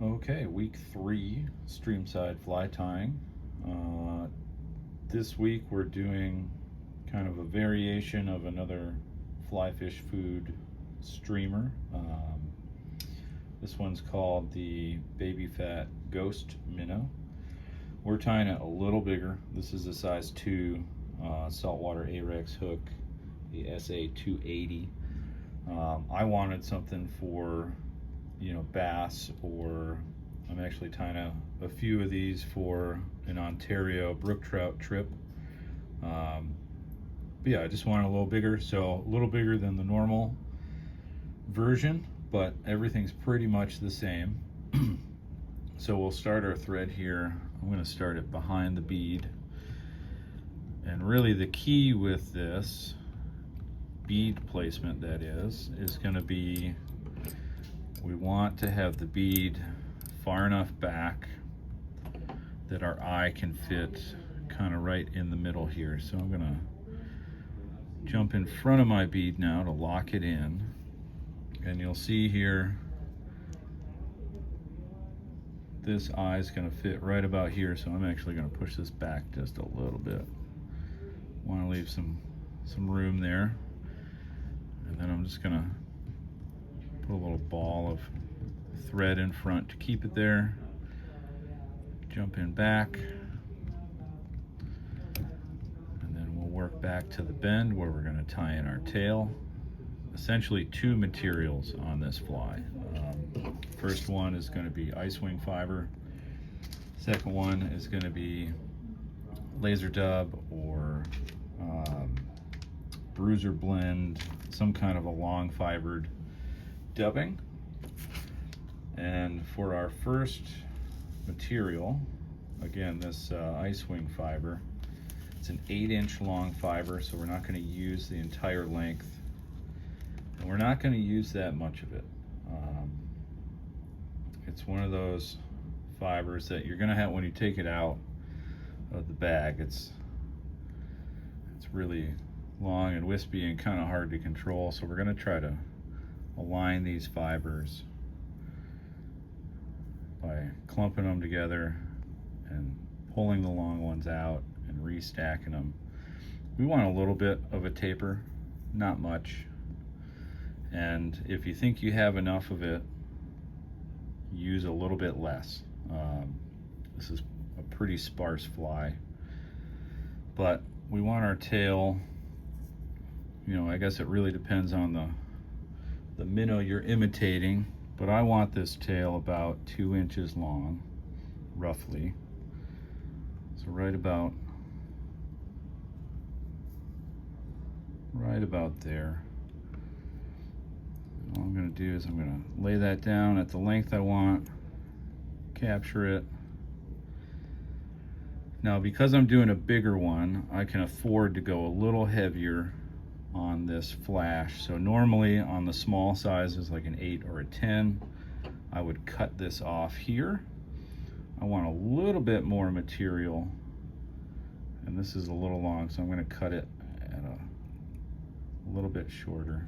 Okay, week 3, streamside fly tying. This week we're doing kind of a variation of another Flyfish Food streamer. This one's called the Baby Fat Ghost Minnow. We're tying it a little bigger. This is a size 2 saltwater Ahrex hook, the SA280. I wanted something for bass, or I'm actually tying a few of these for an Ontario brook trout trip. But yeah, I just want it a little bigger, so a little bigger than the normal version, but everything's pretty much the same. So we'll start our thread here. I'm going to start it behind the bead, and really the key with this bead placement, that is going to be, we want to have the bead far enough back that our eye can fit kind of right in the middle here. So I'm gonna jump in front of my bead now to lock it in, and you'll see here this eye is going to fit right about here. So I'm actually going to push this back just a little bit. Want to leave some room there, and then I'm just going to put a little ball of thread in front to keep it there. Jump in back, and then we'll work back to the bend where we're going to tie in our tail. Essentially 2 materials on this fly. First one is going to be ice wing fiber. Second one is going to be laser dub or bruiser blend, some kind of a long fibered dubbing. And for our first material, again, this ice wing fiber, it's an 8-inch long fiber, so we're not going to use the entire length, and we're not going to use that much of it. It's one of those fibers that you're going to have when you take it out of the bag. It's really long and wispy and kind of hard to control, so we're going to try to align these fibers by clumping them together and pulling the long ones out and restacking them. We want a little bit of a taper, not much. And if you think you have enough of it, use a little bit less. This is a pretty sparse fly, but we want our tail, I guess it really depends on the minnow you're imitating, but I want this tail about 2 inches long, roughly. So right about there. All I'm going to do is I'm going to lay that down at the length I want, capture it. Now, because I'm doing a bigger one, I can afford to go a little heavier on this flash. So normally on the small sizes, like an 8 or a 10, I would cut this off here. I want a little bit more material, and this is a little long, so I'm going to cut it at a little bit shorter.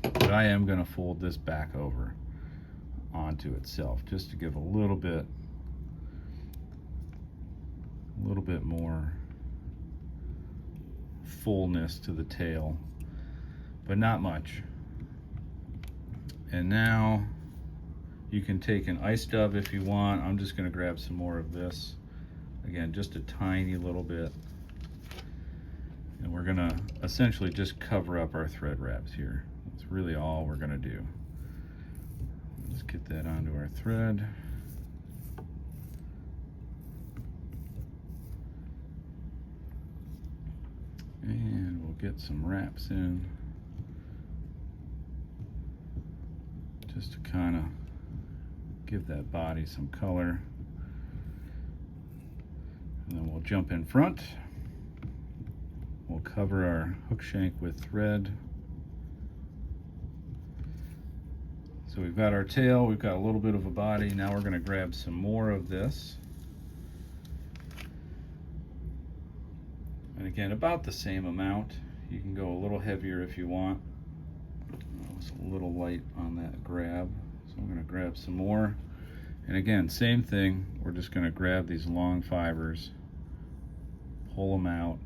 But I am going to fold this back over onto itself just to give a little bit more fullness to the tail, but not much. And now you can take an ice dub if you want. I'm just going to grab some more of this. Again, just a tiny little bit. And we're going to essentially just cover up our thread wraps here. That's really all we're going to do. Let's get that onto our thread. And we'll get some wraps in just to kind of give that body some color. And then we'll jump in front. We'll cover our hook shank with thread. So we've got our tail, we've got a little bit of a body. Now we're going to grab some more of this. And again, about the same amount. You can go a little heavier if you want. I was a little light on that grab, so I'm going to grab some more. And again, same thing, we're just going to grab these long fibers, pull them out,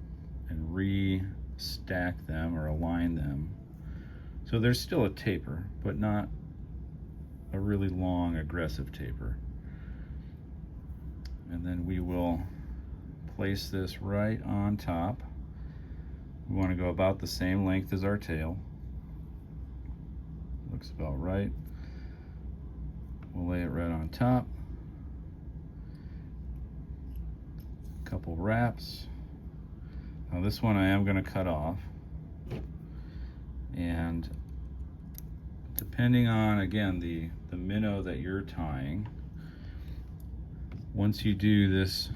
and re-stack them or align them. So there's still a taper, but not a really long, aggressive taper. And then we will place this right on top. We want to go about the same length as our tail. Looks about right. We'll lay it right on top. A couple wraps. Now this one I am going to cut off. And depending on, again, the minnow that you're tying, once you do this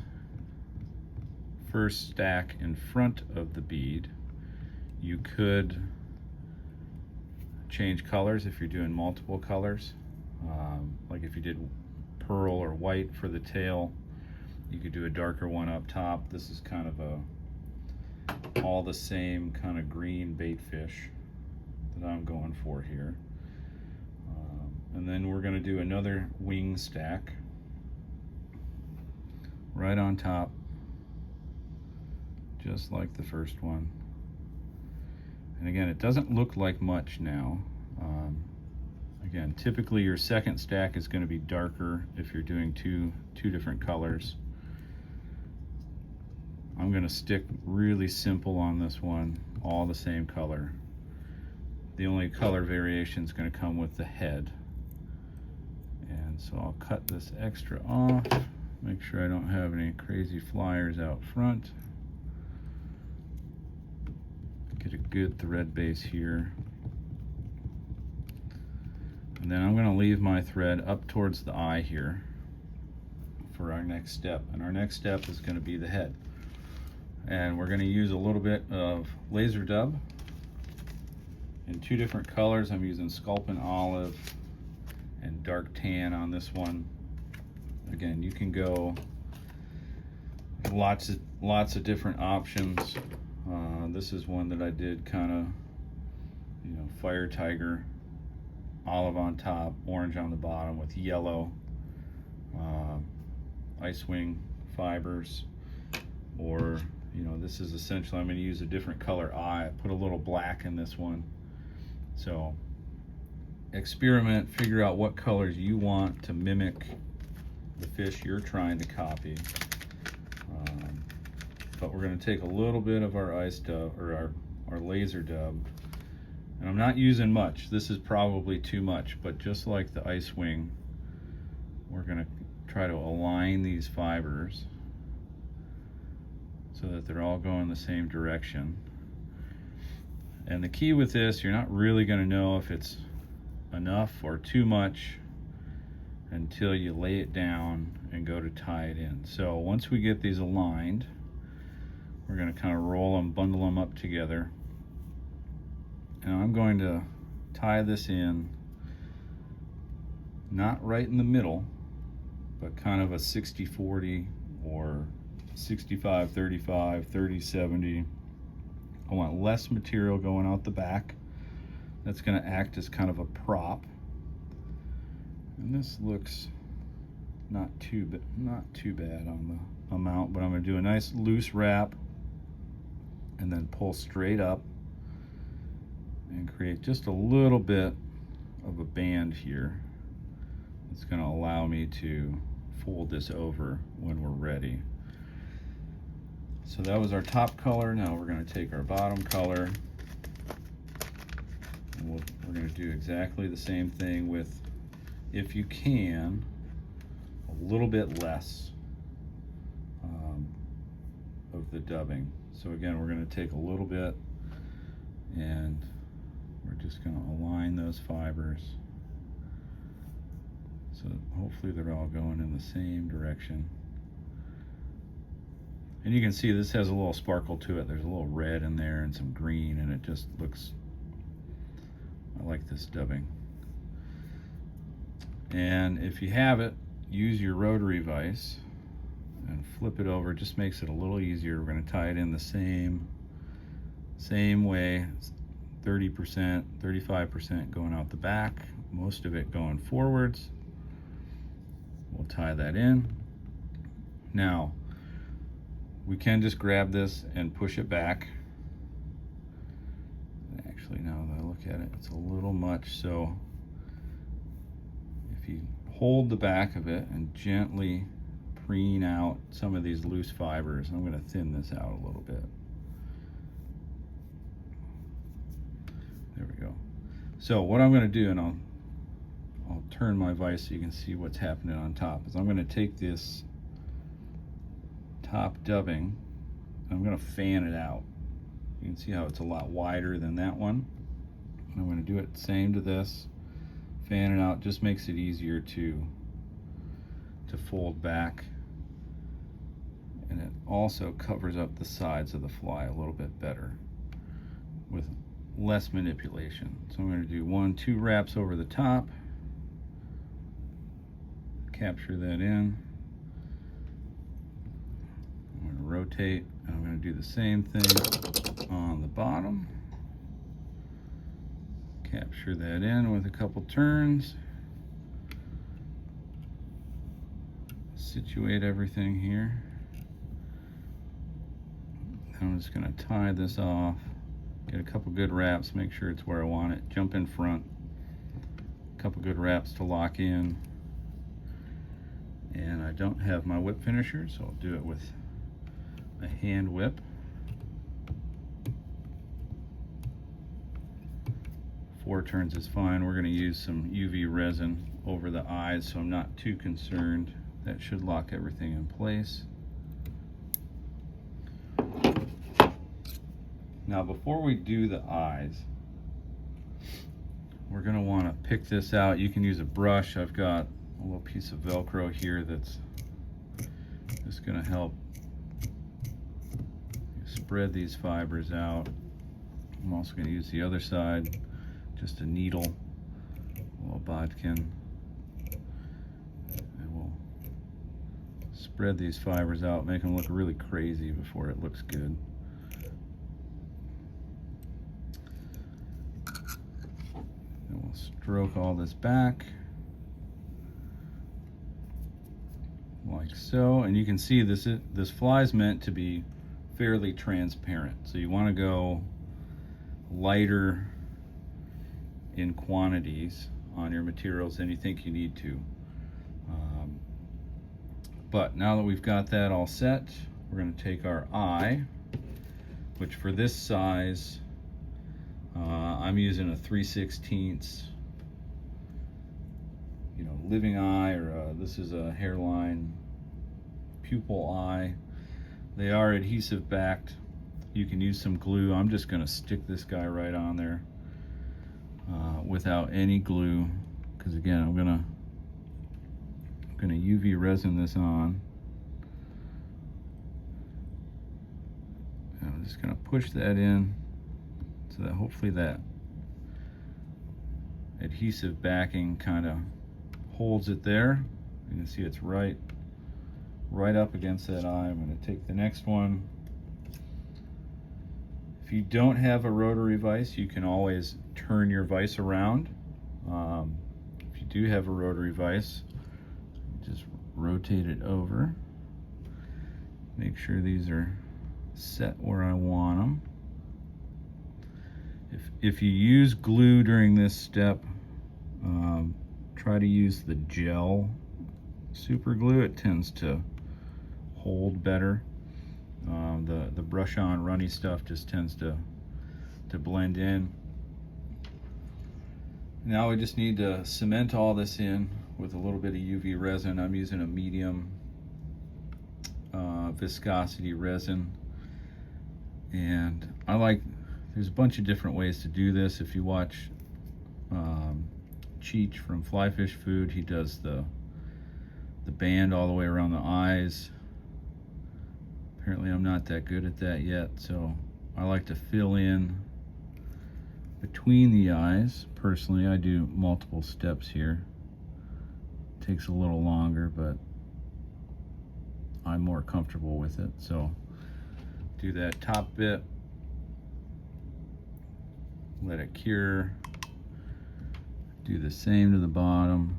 first stack in front of the bead, you could change colors if you're doing multiple colors. Like if you did pearl or white for the tail, you could do a darker one up top. This is kind of all the same kind of green bait fish that I'm going for here. And then we're going to do another wing stack right on top, just like the first one. And again, it doesn't look like much now. Again, typically your second stack is going to be darker if you're doing two different colors. I'm going to stick really simple on this one, all the same color. The only color variation is going to come with the head. And so I'll cut this extra off, make sure I don't have any crazy flyers out front. Get a good thread base here. And then I'm going to leave my thread up towards the eye here for our next step. And our next step is going to be the head. And we're going to use a little bit of laser dub in two different colors. I'm using Sculpin Olive and Dark Tan on this one. Again, you can go lots of different options. This is one that I did kind of, fire tiger, olive on top, orange on the bottom with yellow ice wing fibers. Or, this is essentially, I'm going to use a different color eye. I put a little black in this one. So experiment, figure out what colors you want to mimic the fish you're trying to copy. But we're going to take a little bit of our ice dub, or our laser dub, and I'm not using much. This is probably too much, but just like the ice wing, we're going to try to align these fibers so that they're all going the same direction. And the key with this, you're not really going to know if it's enough or too much until you lay it down and go to tie it in. So once we get these aligned, we're going to kind of roll them, bundle them up together. And I'm going to tie this in, not right in the middle, but kind of a 60-40 or 65-35, 30-70. I want less material going out the back. That's going to act as kind of a prop. And this looks not too bad on the amount, but I'm going to do a nice loose wrap and then pull straight up and create just a little bit of a band here. It's going to allow me to fold this over when we're ready. So that was our top color. Now we're going to take our bottom color, and we're going to do exactly the same thing with, if you can, a little bit less of the dubbing. So again, we're going to take a little bit and we're just going to align those fibers so hopefully they're all going in the same direction. And you can see this has a little sparkle to it. There's a little red in there and some green, and it just looks, I like this dubbing. And if you have it, use your rotary vise and flip it over. It just makes it a little easier. We're going to tie it in the same way, 30%, 35% going out the back, most of it going forwards. We'll tie that in. Now, we can just grab this and push it back. Actually, now that I look at it, it's a little much, so if you hold the back of it and gently preen out some of these loose fibers, I'm going to thin this out a little bit. There we go. So what I'm going to do, and I'll turn my vise so you can see what's happening on top, is I'm going to take this top dubbing, I'm going to fan it out. You can see how it's a lot wider than that one. I'm going to do it same to this. Fan it out, just makes it easier to fold back, and it also covers up the sides of the fly a little bit better with less manipulation. So I'm going to do 1-2 wraps over the top, capture that in. I'm going to rotate, and I'm going to do the same thing on the bottom. Capture that in with a couple turns. Situate everything here. I'm just going to tie this off, get a couple good wraps, make sure it's where I want it, jump in front, a couple good wraps to lock in. And I don't have my whip finisher, so I'll do it with a hand whip. 4 turns is fine. We're going to use some UV resin over the eyes, so I'm not too concerned. That should lock everything in place. Now, before we do the eyes, we're going to want to pick this out. You can use a brush. I've got a little piece of Velcro here that's just going to help spread these fibers out. I'm also going to use the other side, just a needle, a little bodkin, and we'll spread these fibers out, make them look really crazy before it looks good. And we'll stroke all this back like so, and you can see this fly is meant to be fairly transparent, so you want to go lighter in quantities on your materials than you think you need to. But now that we've got that all set, we're going to take our eye, which for this size, I'm using a 3/16 living eye, or this is a hairline pupil eye. They are adhesive backed. You can use some glue. I'm just going to stick this guy right on there without any glue, because again, I'm gonna UV resin this on. And I'm just gonna push that in so that hopefully that adhesive backing kind of holds it there. You can see it's right up against that eye. I'm going to take the next one. If you don't have a rotary vise, you can always turn your vise around. If you do have a rotary vise, just rotate it over. Make sure these are set where I want them. If you use glue during this step, try to use the gel super glue. It tends to hold better. The brush on runny stuff just tends to blend in. Now we just need to cement all this in with a little bit of UV resin. I'm using a medium viscosity resin, and there's a bunch of different ways to do this. If you watch Cheech from Flyfish Food, he does the band all the way around the eyes. Apparently I'm not that good at that yet, so I like to fill in between the eyes. Personally, I do multiple steps here. It takes a little longer, but I'm more comfortable with it. So do that top bit, let it cure, do the same to the bottom,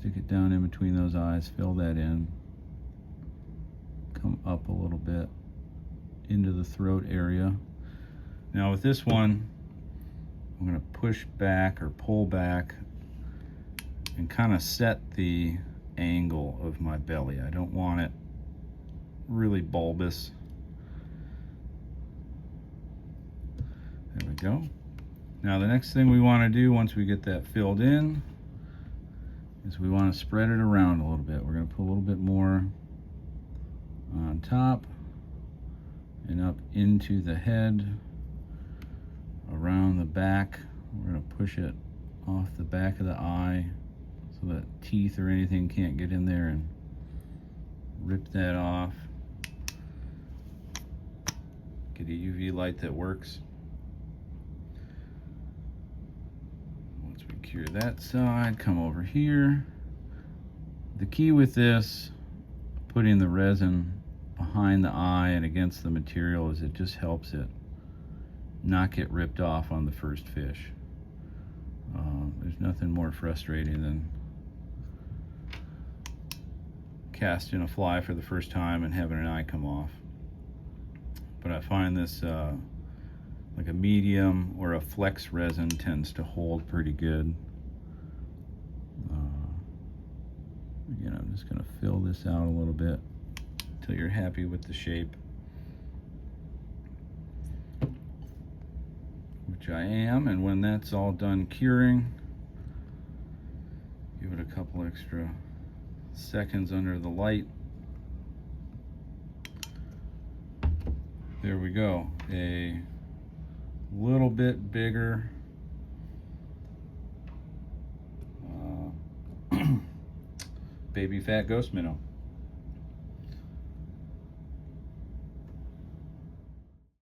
Stick it down in between those eyes, fill that in. Come up a little bit into the throat area. Now with this one, I'm going to push back or pull back and kind of set the angle of my belly. I don't want it really bulbous. There we go. Now the next thing we want to do once we get that filled in is we want to spread it around a little bit. We're going to put a little bit more on top and up into the head, around the back. We're going to push it off the back of the eye so that teeth or anything can't get in there and rip that off. Get a UV light that works. Once we cure that side, come over here. The key with this, putting the resin behind the eye and against the material, is it just helps it not get ripped off on the first fish. There's nothing more frustrating than casting a fly for the first time and having an eye come off. But I find this like a medium or a flex resin tends to hold pretty good. Again, I'm just going to fill this out a little bit until you're happy with the shape, which I am. And when that's all done curing, give it a couple extra seconds under the light. There we go. A little bit bigger baby fat ghost minnow.